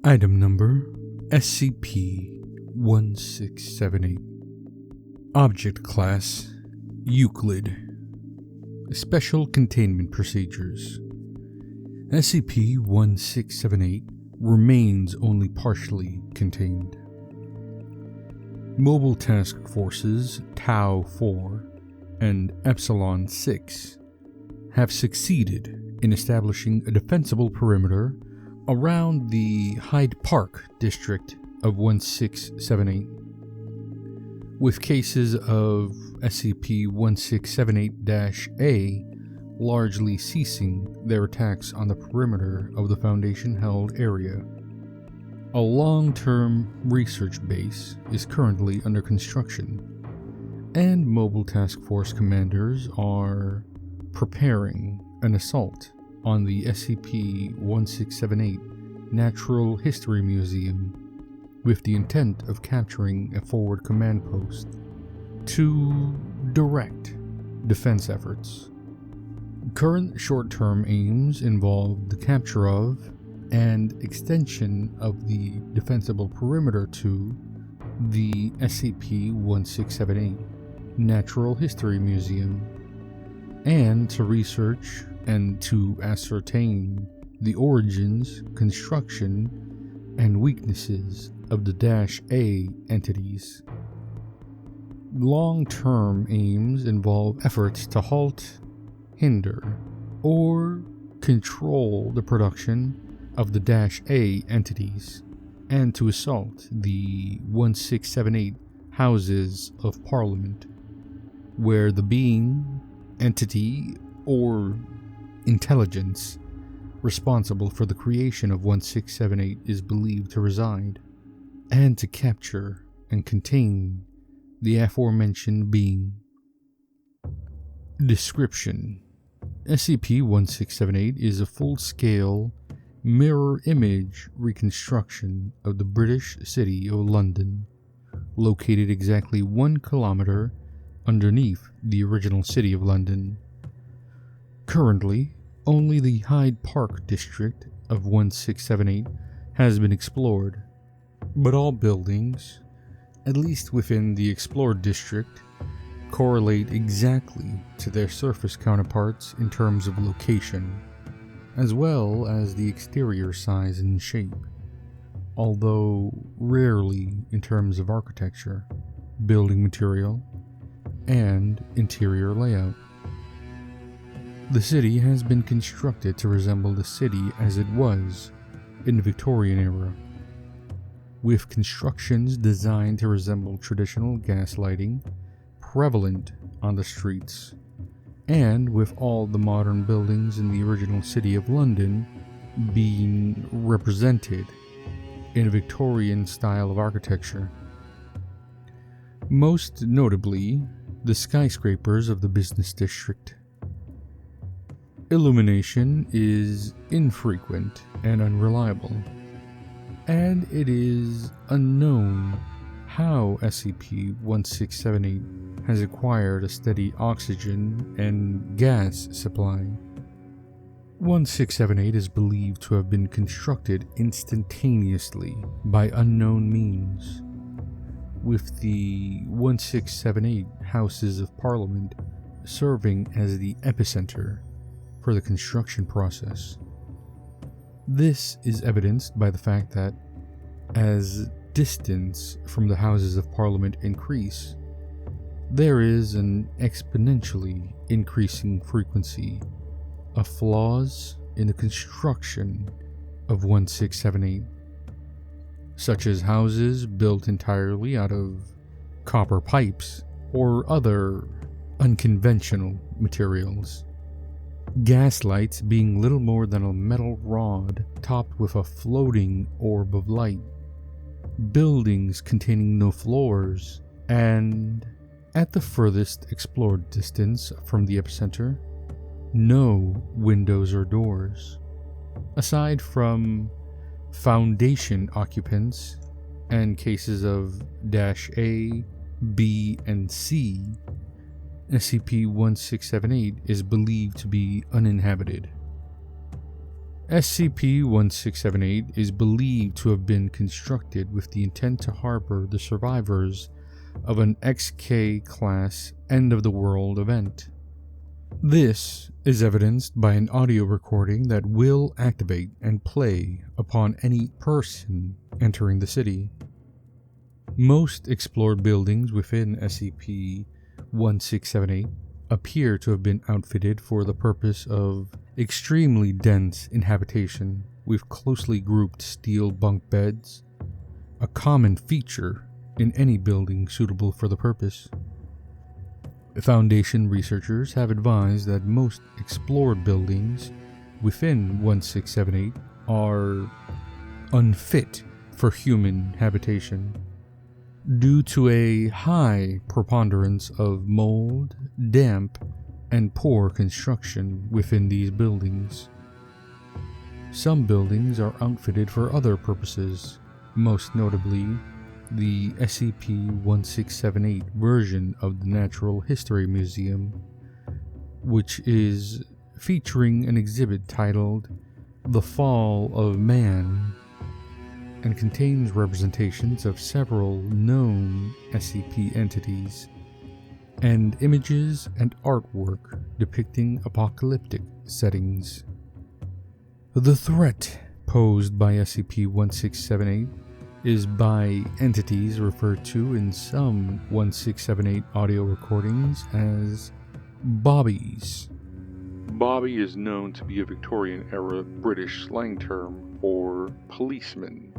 Item number SCP-1678. Object Class Euclid. Special Containment Procedures. SCP-1678 remains only partially contained. Mobile Task Forces Tau-4 and Epsilon-6 have succeeded in establishing a defensible perimeter around the Hyde Park district of 1678, with cases of SCP-1678-A largely ceasing their attacks on the perimeter of the Foundation-held area. A long-term research base is currently under construction, and Mobile Task Force commanders are preparing an assault on the SCP-1678 Natural History Museum with the intent of capturing a forward command post to direct defense efforts. Current short-term aims involve the capture of and extension of the defensible perimeter to the SCP-1678 Natural History Museum, and to research and to ascertain the origins, construction, and weaknesses of the -A entities. Long-term aims involve efforts to halt, hinder, or control the production of the -A entities, and to assault the 1678 Houses of Parliament, where the being, entity, or intelligence responsible for the creation of 1678 is believed to reside, and to capture and contain the aforementioned being. Description: SCP-1678 is a full-scale, mirror image reconstruction of the British city of London, located exactly 1 kilometer underneath the original city of London. Currently, only the Hyde Park district of 1678 has been explored, but all buildings, at least within the explored district, correlate exactly to their surface counterparts in terms of location, as well as the exterior size and shape, although rarely in terms of architecture, building material, and interior layout. The city has been constructed to resemble the city as it was in the Victorian era, with constructions designed to resemble traditional gas lighting prevalent on the streets, and with all the modern buildings in the original city of London being represented in a Victorian style of architecture. Most notably, the skyscrapers of the business district. Illumination is infrequent and unreliable, and it is unknown how SCP-1678 has acquired a steady oxygen and gas supply. 1678 is believed to have been constructed instantaneously by unknown means, with the 1678 Houses of Parliament serving as the epicenter for the construction process. This is evidenced by the fact that, as distance from the Houses of Parliament increase, there is an exponentially increasing frequency of flaws in the construction of 1678, such as houses built entirely out of copper pipes or other unconventional materials. Gaslights being little more than a metal rod topped with a floating orb of light, buildings containing no floors, and, at the furthest explored distance from the epicenter, no windows or doors. Aside from Foundation occupants and cases of -A, B, and C, SCP-1678 is believed to be uninhabited. SCP-1678 is believed to have been constructed with the intent to harbor the survivors of an XK-class end-of-the-world event. This is evidenced by an audio recording that will activate and play upon any person entering the city. Most explored buildings within SCP-1678 appear to have been outfitted for the purpose of extremely dense inhabitation with closely grouped steel bunk beds, a common feature in any building suitable for the purpose. Foundation researchers have advised that most explored buildings within 1678 are unfit for human habitation due to a high preponderance of mold, damp, and poor construction within these buildings. Some buildings are outfitted for other purposes, most notably the SCP-1678 version of the Natural History Museum, which is featuring an exhibit titled The Fall of Man, and contains representations of several known SCP entities, and images and artwork depicting apocalyptic settings. The threat posed by SCP-1678 is by entities referred to in some 1678 audio recordings as bobbies. Bobby is known to be a Victorian-era British slang term for policeman,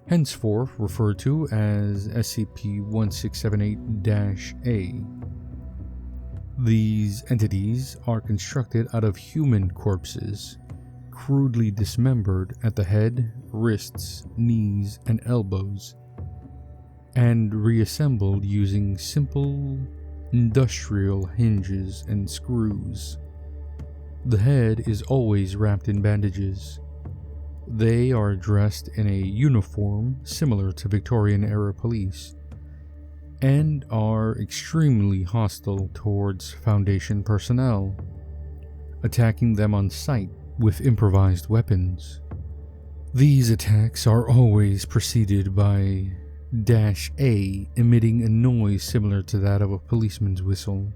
henceforth referred to as SCP-1678-A. These entities are constructed out of human corpses, crudely dismembered at the head, wrists, knees, and elbows, and reassembled using simple industrial hinges and screws. The head is always wrapped in bandages. They are dressed in a uniform similar to Victorian-era police, and are extremely hostile towards Foundation personnel, attacking them on sight with improvised weapons. These attacks are always preceded by -A emitting a noise similar to that of a policeman's whistle,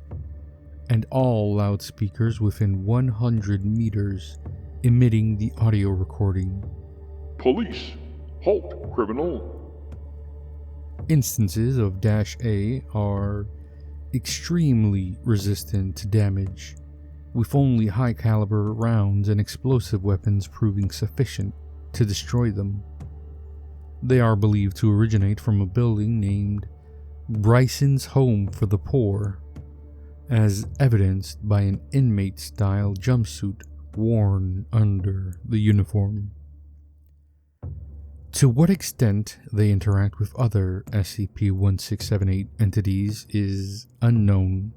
and all loudspeakers within 100 meters emitting the audio recording. Police! Halt, criminal! Instances of -A are extremely resistant to damage, with only high-caliber rounds and explosive weapons proving sufficient to destroy them. They are believed to originate from a building named Bryson's Home for the Poor, as evidenced by an inmate-style jumpsuit worn under the uniform. To what extent they interact with other SCP-1678 entities is unknown.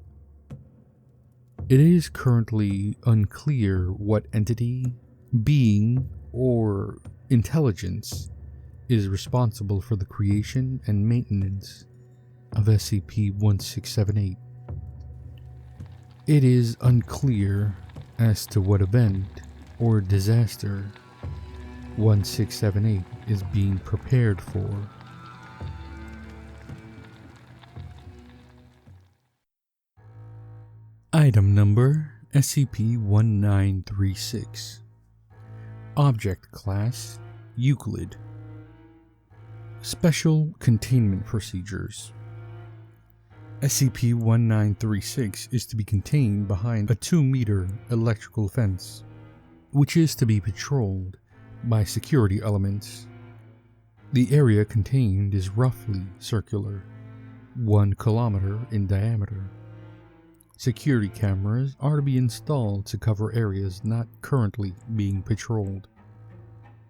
It is currently unclear what entity, being, or intelligence is responsible for the creation and maintenance of SCP-1678. It is unclear as to what event or disaster 1678 is being prepared for. Item Number SCP-1936. Object Class Euclid. Special Containment Procedures. SCP-1936 is to be contained behind a 2-meter electrical fence, which is to be patrolled by security elements. The area contained is roughly circular, 1 kilometer in diameter. Security cameras are to be installed to cover areas not currently being patrolled.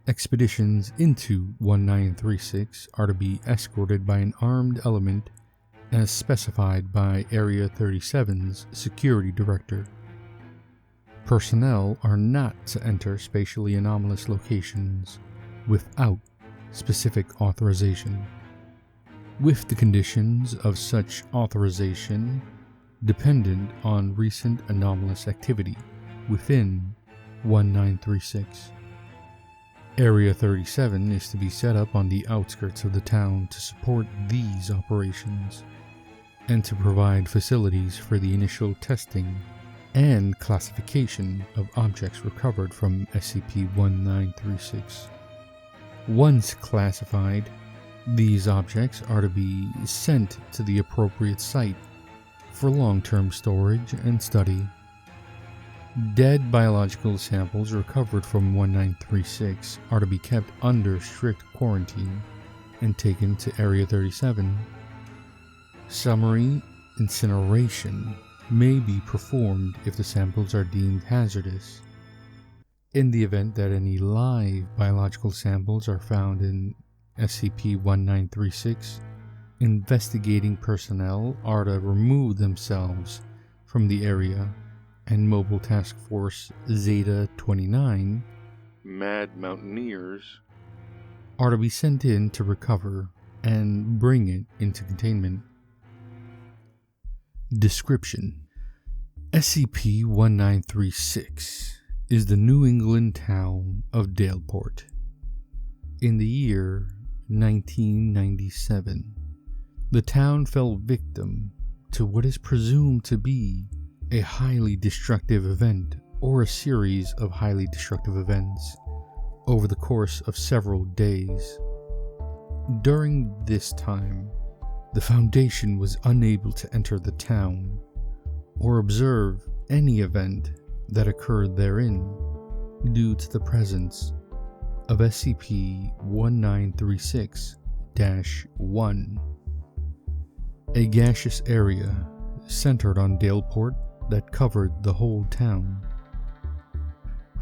Expeditions into 1936 are to be escorted by an armed element as specified by Area 37's Security Director. Personnel are not to enter spatially anomalous locations without specific authorization, with the conditions of such authorization dependent on recent anomalous activity within 1936. Area 37 is to be set up on the outskirts of the town to support these operations and to provide facilities for the initial testing and classification of objects recovered from SCP-1936. Once classified, these objects are to be sent to the appropriate site for long-term storage and study. Dead biological samples recovered from 1936 are to be kept under strict quarantine and taken to Area 37. Summary: incineration may be performed if the samples are deemed hazardous. In the event that any live biological samples are found in SCP-1936, investigating personnel are to remove themselves from the area, and Mobile Task Force Zeta-29, Mad Mountaineers, are to be sent in to recover and bring it into containment. Description: SCP-1936 is the New England town of Daleport. In the year 1997, the town fell victim to what is presumed to be a highly destructive event or a series of highly destructive events over the course of several days. During this time, the Foundation was unable to enter the town or observe any event that occurred therein due to the presence of SCP-1936-1, a gaseous area centered on Daleport that covered the whole town.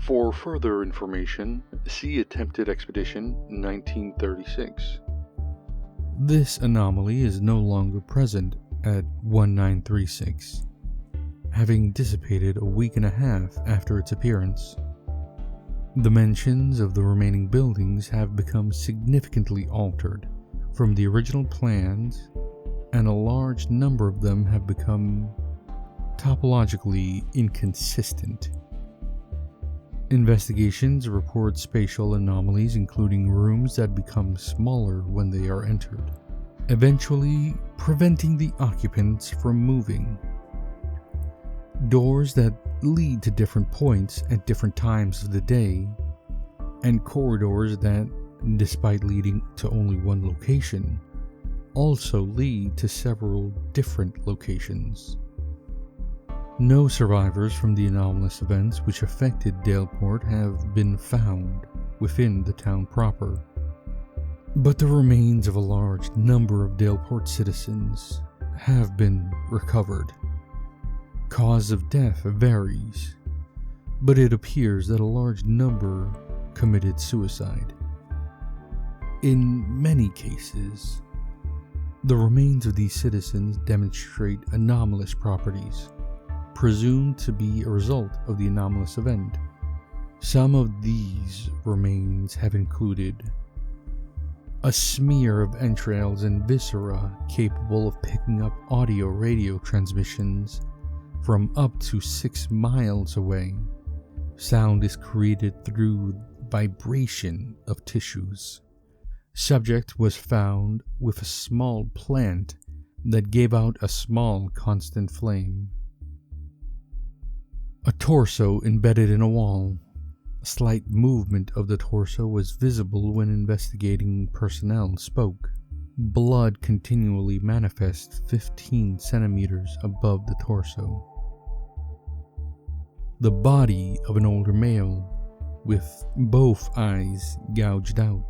For further information, see Attempted Expedition 1936. This anomaly is no longer present at 1936, having dissipated a week and a half after its appearance. Dimensions of the remaining buildings have become significantly altered from the original plans, and a large number of them have become topologically inconsistent. Investigations report spatial anomalies, including rooms that become smaller when they are entered, eventually preventing the occupants from moving. Doors that lead to different points at different times of the day, and corridors that, despite leading to only one location, also lead to several different locations. No survivors from the anomalous events which affected Daleport have been found within the town proper, but the remains of a large number of Daleport citizens have been recovered. Cause of death varies, but it appears that a large number committed suicide. In many cases, the remains of these citizens demonstrate anomalous properties, presumed to be a result of the anomalous event. Some of these remains have included a smear of entrails and viscera capable of picking up audio-radio transmissions from up to 6 miles away. Sound is created through vibration of tissues. Subject was found with a small plant that gave out a small constant flame. A torso embedded in a wall. A slight movement of the torso was visible when investigating personnel spoke. Blood continually manifests 15 centimeters above the torso. The body of an older male, with both eyes gouged out.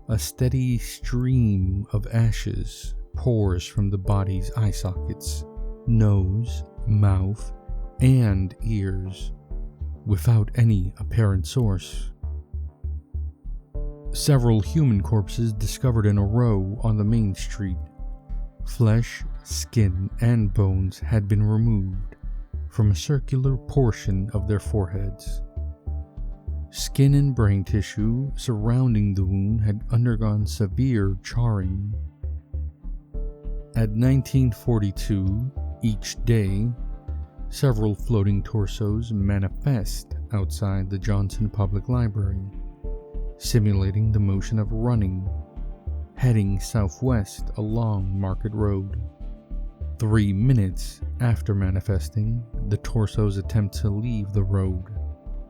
A steady stream of ashes pours from the body's eye sockets, nose, mouth, and ears, without any apparent source. Several human corpses discovered in a row on the main street. Flesh, skin, and bones had been removed from a circular portion of their foreheads. Skin and brain tissue surrounding the wound had undergone severe charring. At 1942, each day, several floating torsos manifest outside the Johnson Public Library, simulating the motion of running, heading southwest along Market Road. 3 minutes after manifesting, the torsos attempt to leave the road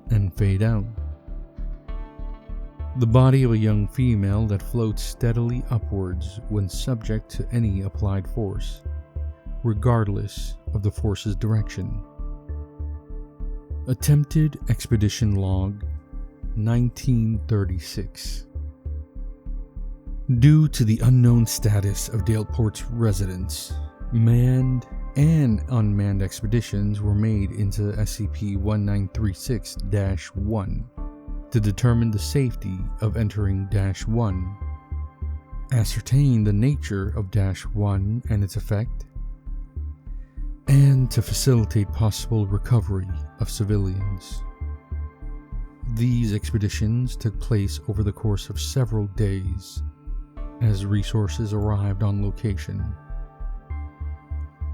and fade out. The body of a young female that floats steadily upwards when subject to any applied force, regardless of the force's direction. Attempted Expedition Log 1936. Due to the unknown status of Daleport's residents, manned and unmanned expeditions were made into SCP-1936-1 to determine the safety of entering -1, ascertain the nature of -1 and its effect, and to facilitate possible recovery of civilians. These expeditions took place over the course of several days as resources arrived on location.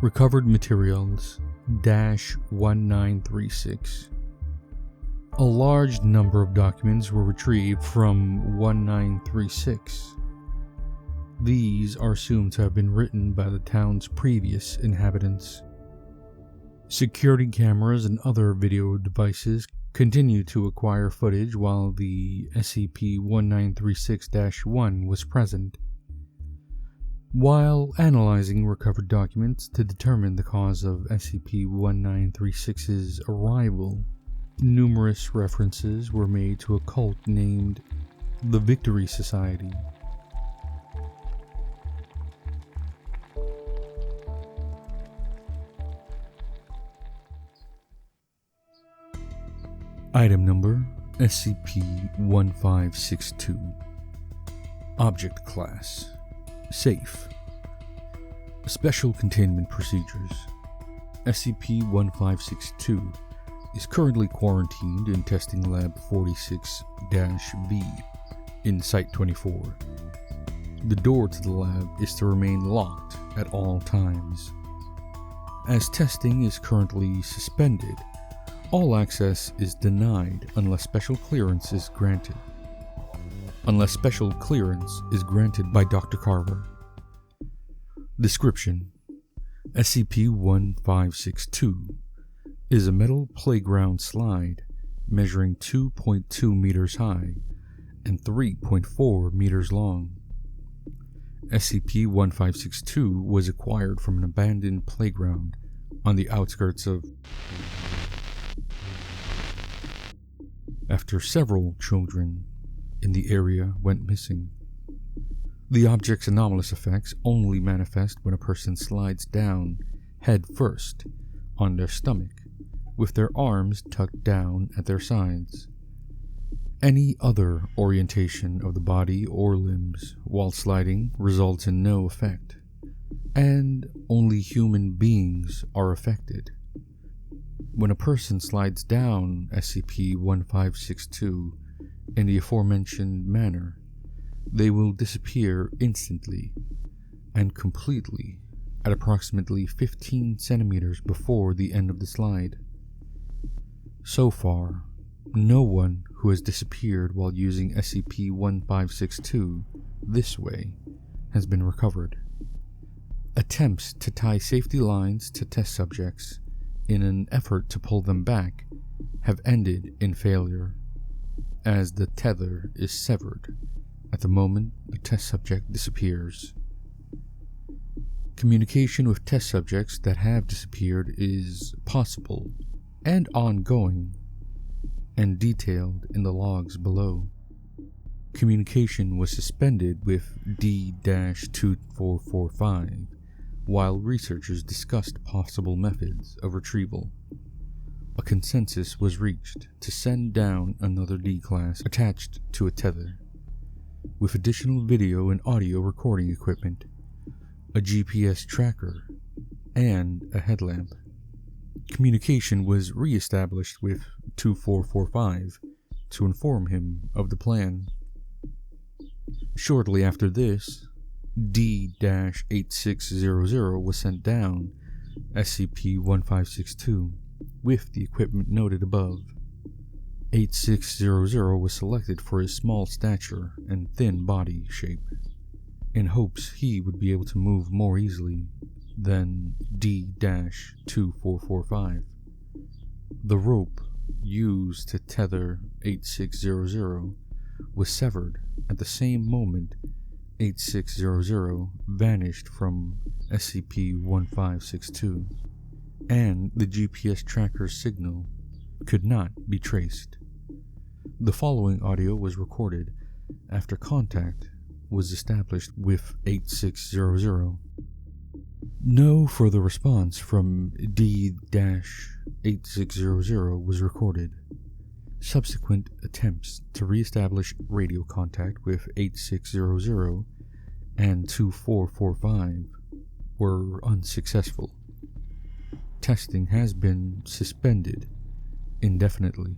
Recovered materials -1936. A large number of documents were retrieved from 1936. These are assumed to have been written by the town's previous inhabitants. Security cameras and other video devices continued to acquire footage while the SCP-1936-1 was present. While analyzing recovered documents to determine the cause of SCP-1936's arrival, numerous references were made to a cult named the Victory Society. Item number SCP-1562. Object Class Safe. Special Containment Procedures. SCP-1562 is currently quarantined in Testing Lab 46-V in Site-24. The door to the lab is to remain locked at all times. As testing is currently suspended, all access is denied unless special clearance is granted. Unless special clearance is granted by Dr. Carver. Description: SCP-1562 is a metal playground slide measuring 2.2 meters high and 3.4 meters long. SCP-1562 was acquired from an abandoned playground on the outskirts of after several children in the area went missing. The object's anomalous effects only manifest when a person slides down head first on their stomach with their arms tucked down at their sides. Any other orientation of the body or limbs while sliding results in no effect, and only human beings are affected. When a person slides down SCP-1562 in the aforementioned manner, they will disappear instantly and completely at approximately 15 centimeters before the end of the slide. So far, no one who has disappeared while using SCP-1562 this way has been recovered. Attempts to tie safety lines to test subjects in an effort to pull them back have ended in failure, as the tether is severed at the moment the test subject disappears. Communication with test subjects that have disappeared is possible and ongoing, and detailed in the logs below. Communication was suspended with D-2445 while researchers discussed possible methods of retrieval. A consensus was reached to send down another D-class attached to a tether, with additional video and audio recording equipment, a GPS tracker, and a headlamp. Communication was re-established with 2445 to inform him of the plan. Shortly after this, D-8600 was sent down SCP-1562 with the equipment noted above. 8600 was selected for his small stature and thin body shape, in hopes he would be able to move more easily than D-2445. The rope used to tether 8600 was severed at the same moment 8600 vanished from SCP-1562, and the GPS tracker signal could not be traced. The following audio was recorded after contact was established with 8600. No further response from D-8600 was recorded. Subsequent attempts to re-establish radio contact with 8600 and 2445 were unsuccessful. Testing has been suspended indefinitely.